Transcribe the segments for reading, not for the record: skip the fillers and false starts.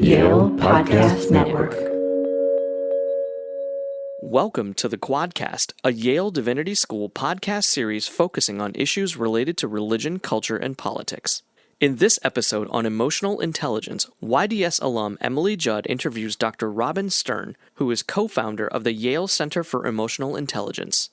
Yale Podcast Network. Welcome to the Quadcast, a Yale Divinity School podcast series focusing on issues related to religion, culture, and politics. In this episode on emotional intelligence, YDS alum Emily Judd interviews Dr. Robin Stern, who is co-founder of the Yale Center for Emotional Intelligence.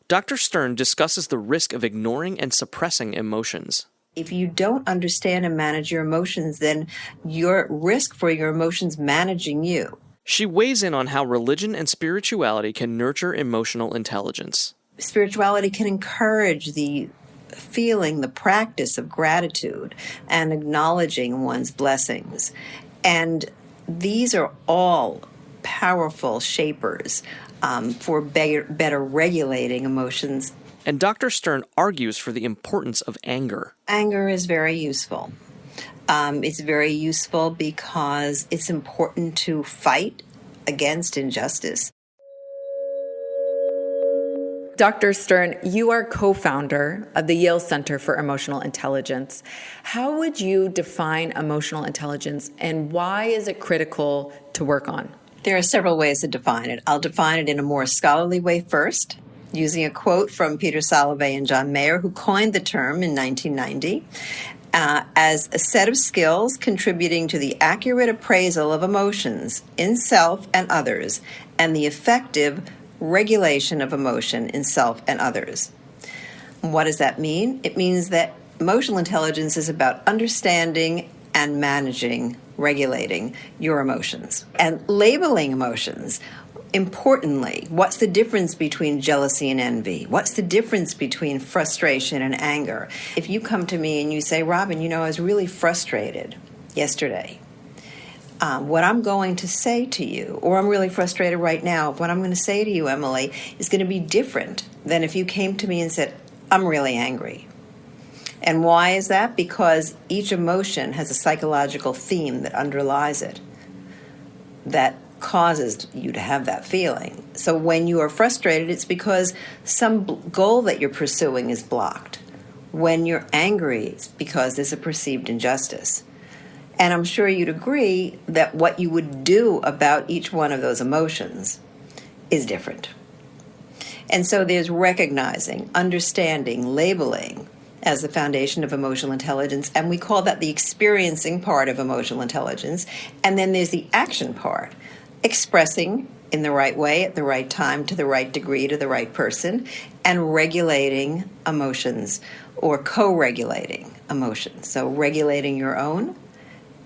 Dr. Stern discusses the risk of ignoring and suppressing emotions. If you don't understand and manage your emotions, then you're at risk for your emotions managing you. She weighs in on how religion and spirituality can nurture emotional intelligence. Spirituality can encourage the feeling, the practice of gratitude and acknowledging one's blessings. And these are all powerful shapers for better regulating emotions. And Dr. Stern argues for the importance of anger. Anger is very useful. It's very useful because it's important to fight against injustice. Dr. Stern, you are co-founder of the Yale Center for Emotional Intelligence. How would you define emotional intelligence, and why is it critical to work on? There are several ways to define it. I'll define it in a more scholarly way first, using a quote from Peter Salovey and John Mayer, who coined the term in 1990, as a set of skills contributing to the accurate appraisal of emotions in self and others, and the effective regulation of emotion in self and others. What does that mean? It means that emotional intelligence is about understanding and managing, regulating your emotions, and labeling emotions. Importantly, what's the difference between jealousy and envy? What's the difference between frustration and anger? If you come to me and you say, Robin, I was really frustrated yesterday, what I'm going to say to you, or I'm really frustrated right now, what I'm going to say to you, Emily, is going to be different than if you came to me and said, I'm really angry. And why is that? Because each emotion has a psychological theme that underlies it, that causes you to have that feeling. So when you are frustrated, it's because some goal that you're pursuing is blocked. When you're angry, it's because there's a perceived injustice. And I'm sure you'd agree that what you would do about each one of those emotions is different. And so there's recognizing, understanding, labeling as the foundation of emotional intelligence, and we call that the experiencing part of emotional intelligence. And then there's the action part, expressing in the right way, at the right time, to the right degree, to the right person, and regulating emotions or co-regulating emotions. So regulating your own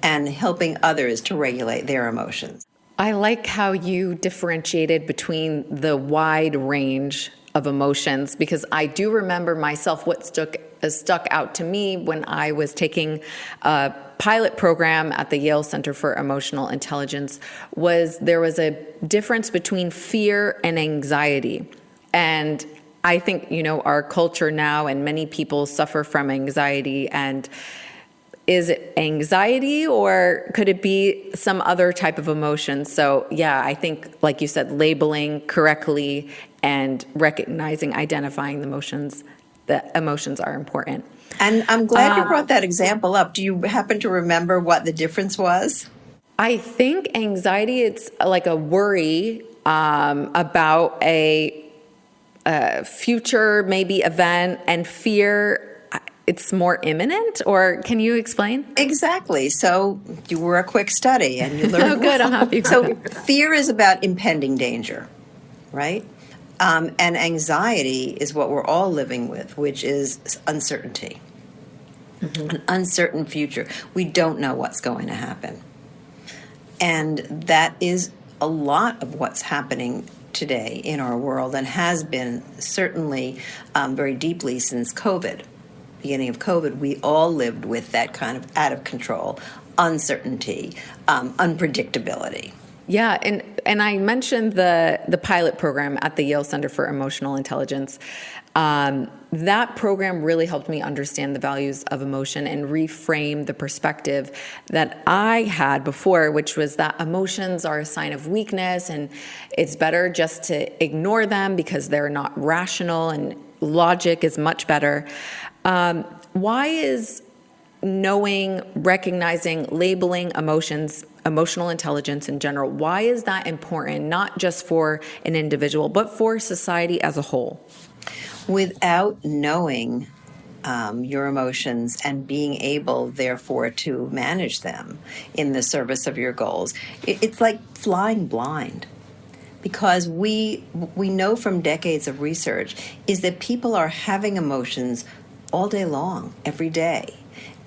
and helping others to regulate their emotions. I like how you differentiated between the wide range of emotions, because I do remember myself what stuck out to me when I was taking a pilot program at the Yale Center for Emotional Intelligence was there was a difference between fear and anxiety. And I think, our culture now and many people suffer from anxiety. And is it anxiety, or could it be some other type of emotion? So yeah, I think, like you said, labeling correctly and recognizing, identifying the emotions are important. And I'm glad you brought that example up. Do you happen to remember what the difference was? I think anxiety, it's like a worry about a future maybe event, and fear, it's more imminent. Or can you explain? Exactly. So you were a quick study and you learned. Oh, good. I'm happy. So fear is about impending danger, right? And anxiety is what we're all living with, which is uncertainty, an uncertain future. We don't know what's going to happen. And that is a lot of what's happening today in our world, and has been certainly very deeply since COVID. Beginning of COVID, we all lived with that kind of out of control, uncertainty, unpredictability. Yeah, and I mentioned the pilot program at the Yale Center for Emotional Intelligence. That program really helped me understand the values of emotion and reframe the perspective that I had before, which was that emotions are a sign of weakness and it's better just to ignore them because they're not rational, and logic is much better. Why is knowing, recognizing, labeling emotions emotional intelligence in general. Why is that important, not just for an individual, but for society as a whole? Without knowing your emotions and being able, therefore, to manage them in the service of your goals, it's like flying blind. Because we know from decades of research is that people are having emotions all day long, every day.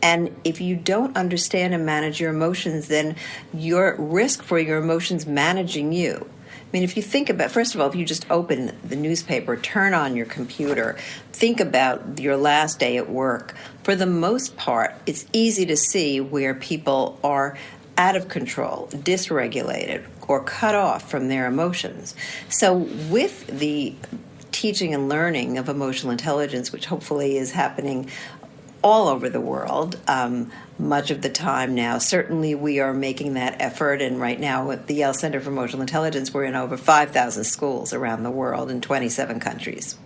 And if you don't understand and manage your emotions, then you're at risk for your emotions managing you. I mean, if you think about, first of all, if you just open the newspaper, turn on your computer, think about your last day at work, for the most part, it's easy to see where people are out of control, dysregulated, or cut off from their emotions. So with the teaching and learning of emotional intelligence, which hopefully is happening all over the world, much of the time now. Certainly we are making that effort, and right now at the Yale Center for Emotional Intelligence, we're in over 5,000 schools around the world in 27 countries.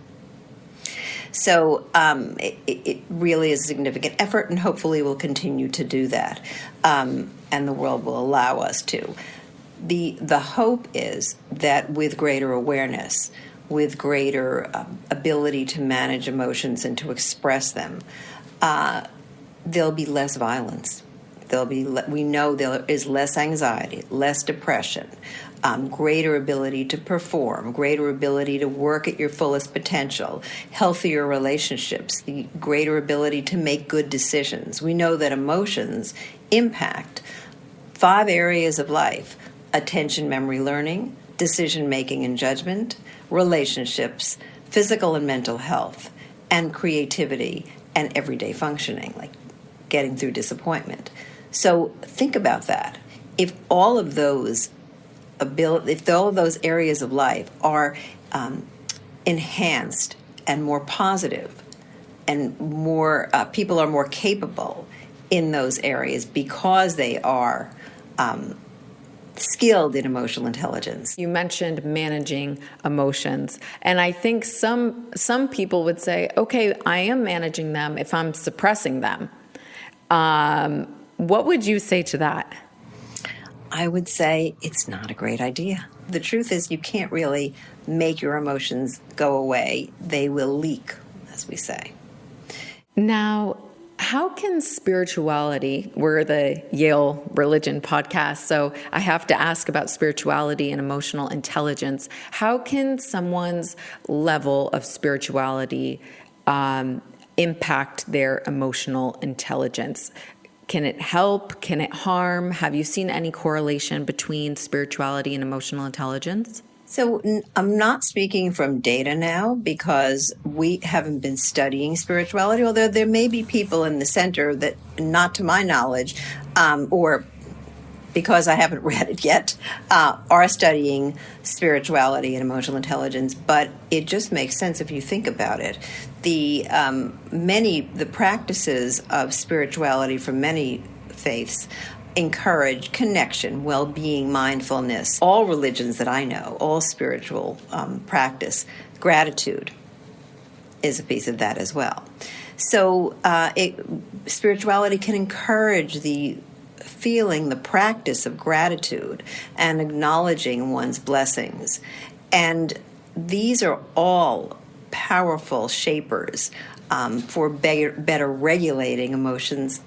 So it really is a significant effort, and hopefully we'll continue to do that, and the world will allow us to. The hope is that with greater awareness, with greater ability to manage emotions and to express them, there'll be less violence. We know there is less anxiety, less depression, greater ability to perform, greater ability to work at your fullest potential, healthier relationships, the greater ability to make good decisions. We know that emotions impact 5 areas of life: attention, memory, learning, decision-making and judgment, relationships, physical and mental health, and creativity and everyday functioning, like getting through disappointment. So think about that. If all of those areas of life are enhanced and more positive, and more people are more capable in those areas because they are skilled in emotional intelligence. You mentioned managing emotions, and I think some people would say, okay, I am managing them if I'm suppressing them. What would you say to that? I would say it's not a great idea. The truth is you can't really make your emotions go away. They will leak, as we say. Now, how can spirituality, we're the Yale Religion podcast, so I have to ask about spirituality and emotional intelligence. How can someone's level of spirituality impact their emotional intelligence? Can it help? Can it harm? Have you seen any correlation between spirituality and emotional intelligence? So I'm not speaking from data now because we haven't been studying spirituality, although there may be people in the center that, not to my knowledge, or because I haven't read it yet, are studying spirituality and emotional intelligence. But it just makes sense if you think about it. The practices of spirituality from many faiths encourage connection, well-being, mindfulness. All religions that I know, all spiritual practice, gratitude is a piece of that as well. So spirituality can encourage the practice of gratitude and acknowledging one's blessings. And these are all powerful shapers for better regulating emotions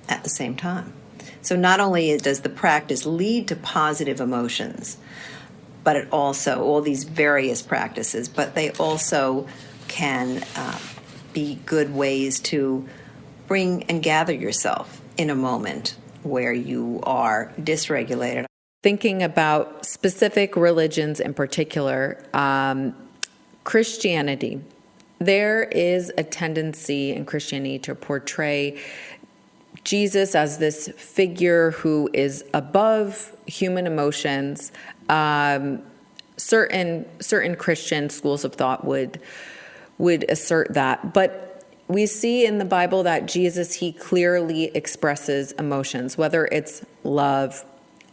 at the same time. So not only does the practice lead to positive emotions, but it also, all these various practices, but they also can be good ways to bring and gather yourself in a moment where you are dysregulated. Thinking about specific religions in particular, Christianity, there is a tendency in Christianity to portray Jesus as this figure who is above human emotions. Certain Christian schools of thought would assert that, but we see in the Bible that Jesus, he clearly expresses emotions, whether it's love,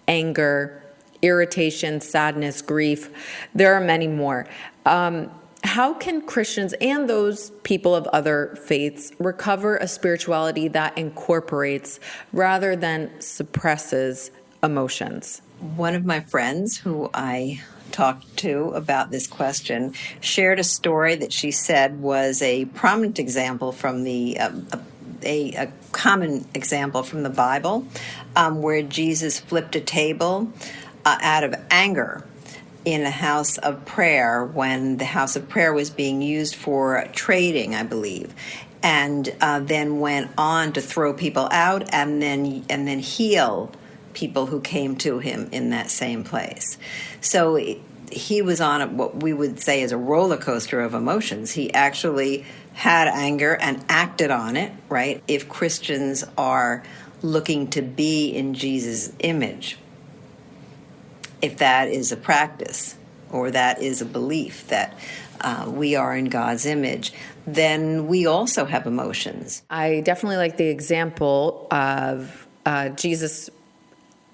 anger, irritation, sadness, grief. There are many more. How can Christians and those people of other faiths recover a spirituality that incorporates rather than suppresses emotions? One of my friends who I talked to about this question shared a story that she said was a prominent example from a common example from the Bible, where Jesus flipped a table out of anger in a house of prayer when the house of prayer was being used for trading, I believe, and then went on to throw people out and then heal people who came to him in that same place. So he was on what we would say is a roller coaster of emotions. He actually had anger and acted on it, right? If Christians are looking to be in Jesus' image, if that is a practice or that is a belief that we are in God's image, then we also have emotions. I definitely like the example of Jesus,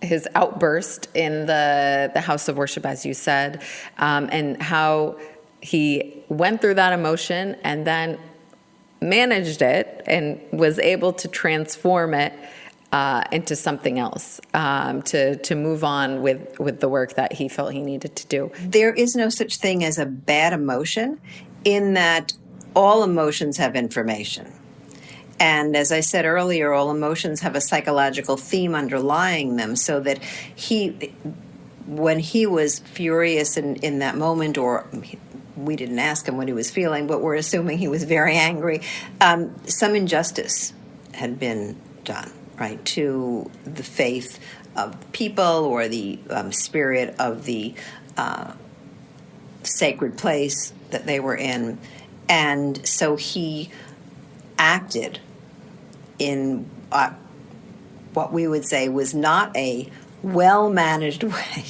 his outburst in the house of worship, as you said, and how he went through that emotion and then managed it and was able to transform it into something else, to move on with the work that he felt he needed to do. There is no such thing as a bad emotion, in that all emotions have information. And as I said earlier, all emotions have a psychological theme underlying them, so that when he was furious in that moment, or we didn't ask him what he was feeling, but we're assuming he was very angry, some injustice had been done, right, to the faith of people or the spirit of the sacred place that they were in. And so he acted in what we would say was not a well-managed way,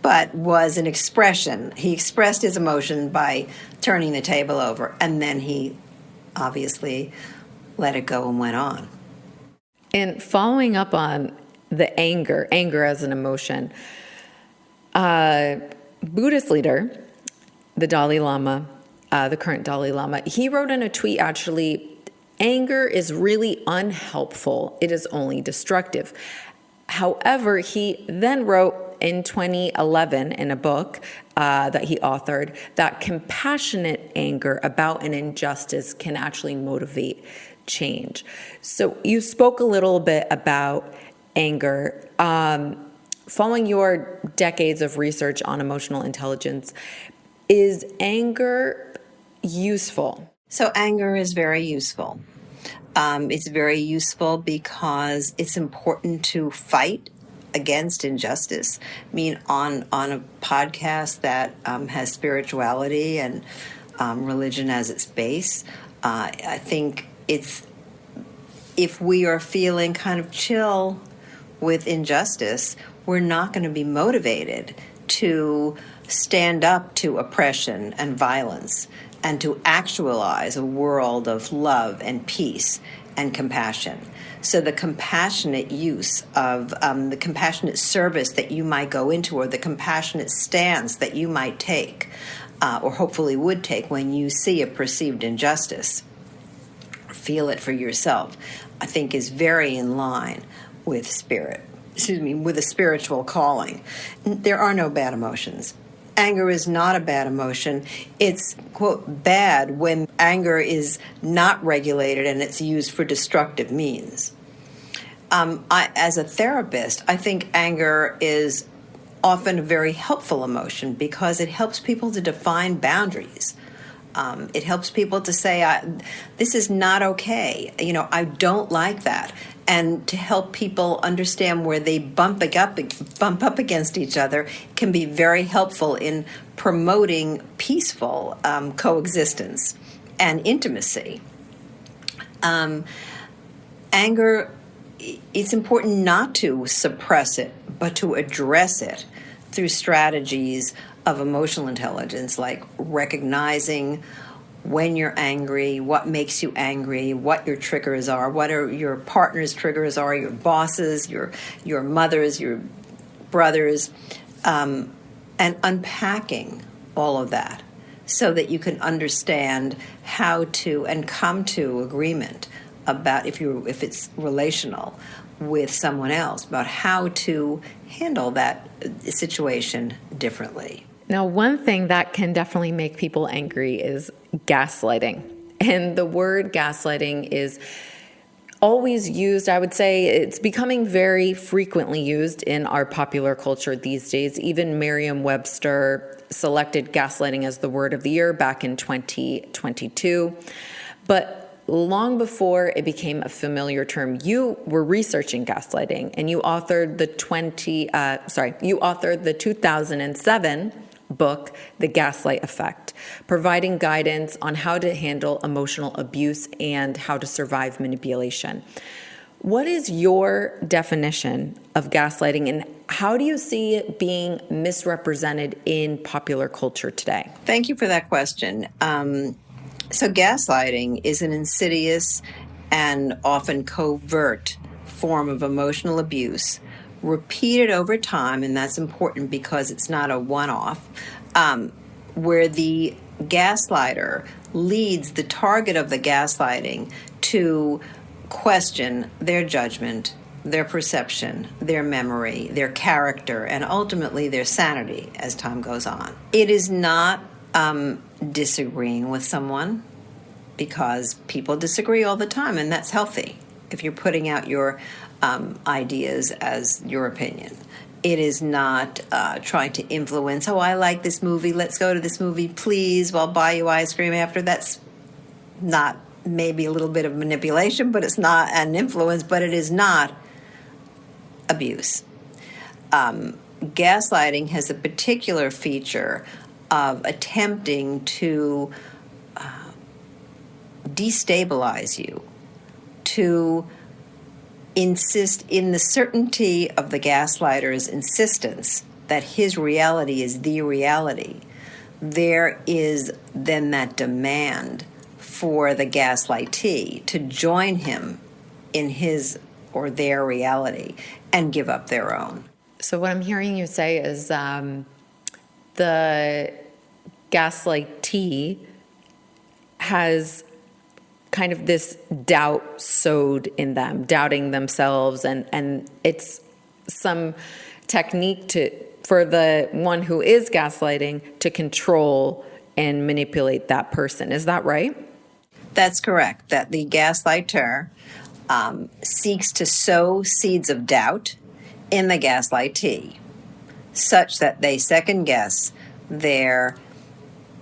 but was an expression. He expressed his emotion by turning the table over, and then he obviously let it go and went on. And following up on the anger as an emotion, Buddhist leader, the Dalai Lama, the current Dalai Lama, he wrote in a tweet, actually, anger is really unhelpful. It is only destructive. However, he then wrote in 2011 in a book that he authored that compassionate anger about an injustice can actually motivate change. So you spoke a little bit about anger. Following your decades of research on emotional intelligence, is anger useful? So anger is very useful. It's very useful because it's important to fight against injustice. I mean, on a podcast that has spirituality and religion as its base, I think if we are feeling kind of chill with injustice, we're not going to be motivated to stand up to oppression and violence and to actualize a world of love and peace and compassion. So the compassionate use of the compassionate service that you might go into, or the compassionate stance that you might take, or hopefully would take when you see a perceived injustice, feel it for yourself, I think is very in line with with a spiritual calling. There are no bad emotions. Anger is not a bad emotion. It's, quote, bad when anger is not regulated and it's used for destructive means. As a therapist, I think anger is often a very helpful emotion because it helps people to define boundaries. It helps people to say, this is not okay. I don't like that. And to help people understand where they bump up against each other can be very helpful in promoting peaceful coexistence and intimacy. Anger, it's important not to suppress it, but to address it through strategies of emotional intelligence, like recognizing when you're angry, what makes you angry, what your triggers are, what are your partner's triggers are, your bosses, your mothers, your brothers, and unpacking all of that so that you can understand how to and come to agreement about, if it's relational, with someone else about how to handle that situation differently. Now, one thing that can definitely make people angry is gaslighting. And the word gaslighting is always used, I would say it's becoming very frequently used in our popular culture these days. Even Merriam-Webster selected gaslighting as the word of the year back in 2022. But long before it became a familiar term, you were researching gaslighting, and you authored the 2007 book, The Gaslight Effect, providing guidance on how to handle emotional abuse and how to survive manipulation. What is your definition of gaslighting, and how do you see it being misrepresented in popular culture today? Thank you for that question. So gaslighting is an insidious and often covert form of emotional abuse repeated over time, and that's important because it's not a one-off, where the gaslighter leads the target of the gaslighting to question their judgment, their perception, their memory, their character, and ultimately their sanity as time goes on. It is not disagreeing with someone, because people disagree all the time, and that's healthy if you're putting out your ideas as your opinion. It is not trying to influence, oh, I like this movie, let's go to this movie, please, I'll buy you ice cream after. That's not, maybe a little bit of manipulation, but it's not an influence, but it is not abuse. Gaslighting has a particular feature of attempting to destabilize you, to insist in the certainty of the gaslighter's insistence that his reality is the reality. There is then that demand for the gaslightee to join him in his or their reality and give up their own. So what I'm hearing you say is the gaslightee has kind of this doubt sowed in them, doubting themselves, and it's some technique for the one who is gaslighting to control and manipulate that person. Is that right? That's correct, that the gaslighter seeks to sow seeds of doubt in the gaslightee, such that they second guess their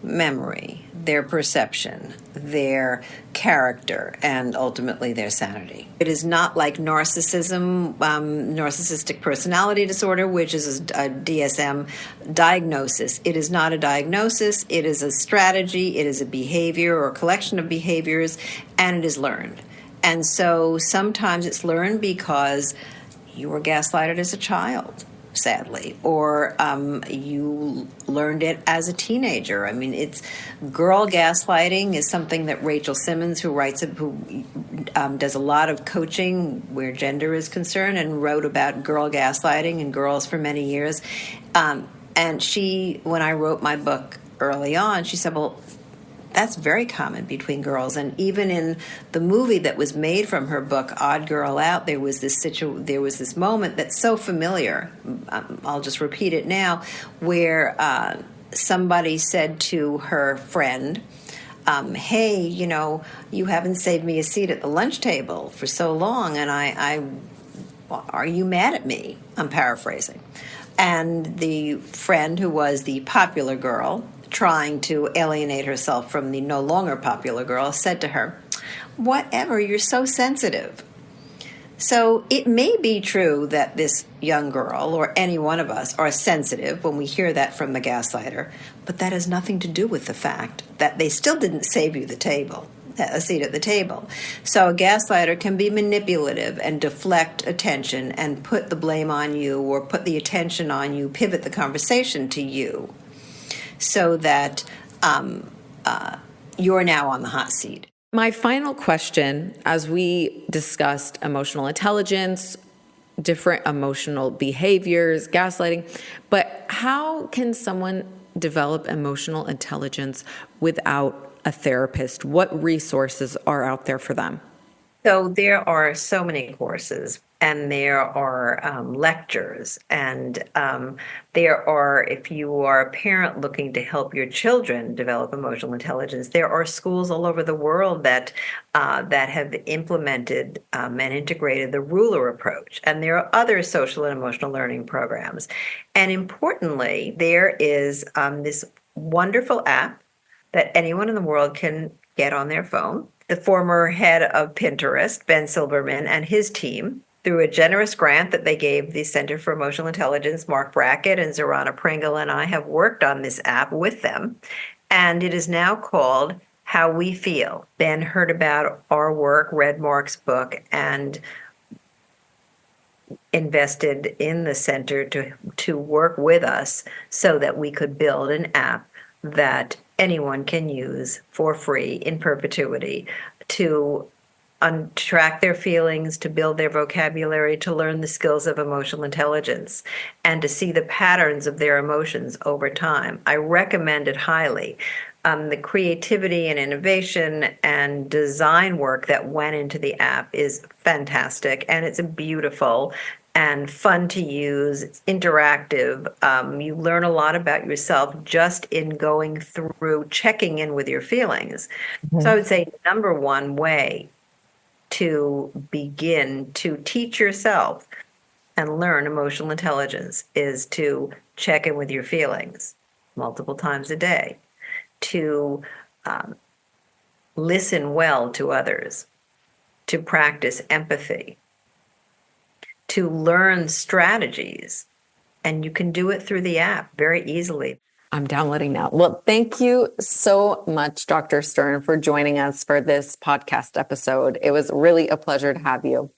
memory, their perception, their character, and ultimately their sanity. It is not like narcissism, narcissistic personality disorder, which is a DSM diagnosis. It is not a diagnosis. It is a strategy. It is a behavior or a collection of behaviors, and it is learned. And so sometimes it's learned because you were gaslighted as a child, sadly, or you learned it as a teenager. I mean, it's girl gaslighting is something that Rachel Simmons, who does a lot of coaching where gender is concerned, and wrote about girl gaslighting and girls for many years. And she, when I wrote my book early on, she said, well, that's very common between girls. And even in the movie that was made from her book, Odd Girl Out, there was this moment that's so familiar. I'll just repeat it now, where somebody said to her friend, hey, you haven't saved me a seat at the lunch table for so long, and are you mad at me? I'm paraphrasing. And the friend, who was the popular girl, trying to alienate herself from the no longer popular girl, said to her, whatever, you're so sensitive. So it may be true that this young girl, or any one of us, are sensitive when we hear that from the gaslighter, but that has nothing to do with the fact that they still didn't save you a seat at the table. So a gaslighter can be manipulative and deflect attention and put the blame on you, or put the attention on you, pivot the conversation to you, so that you're now on the hot seat. My final question, as we discussed emotional intelligence, different emotional behaviors, gaslighting, but how can someone develop emotional intelligence without a therapist? What resources are out there for them? So there are so many courses, and there are lectures, and there are, if you are a parent looking to help your children develop emotional intelligence, there are schools all over the world that have implemented and integrated the ruler approach, and there are other social and emotional learning programs. And importantly, there is this wonderful app that anyone in the world can get on their phone. The former head of Pinterest, Ben Silbermann, and his team, through a generous grant that they gave the Center for Emotional Intelligence, Mark Brackett and Zorana Pringle and I have worked on this app with them. And it is now called How We Feel. Ben heard about our work, read Mark's book, and invested in the center to work with us so that we could build an app that anyone can use for free in perpetuity to track their feelings, to build their vocabulary, to learn the skills of emotional intelligence, and to see the patterns of their emotions over time. I recommend it highly. The creativity and innovation and design work that went into the app is fantastic, and it's beautiful and fun to use. It's interactive. You learn a lot about yourself just in going through checking in with your feelings. So I would say number one way to begin to teach yourself and learn emotional intelligence is to check in with your feelings multiple times a day, to listen well to others, to practice empathy, to learn strategies. And you can do it through the app very easily. I'm downloading now. Well, thank you so much, Dr. Stern, for joining us for this podcast episode. It was really a pleasure to have you.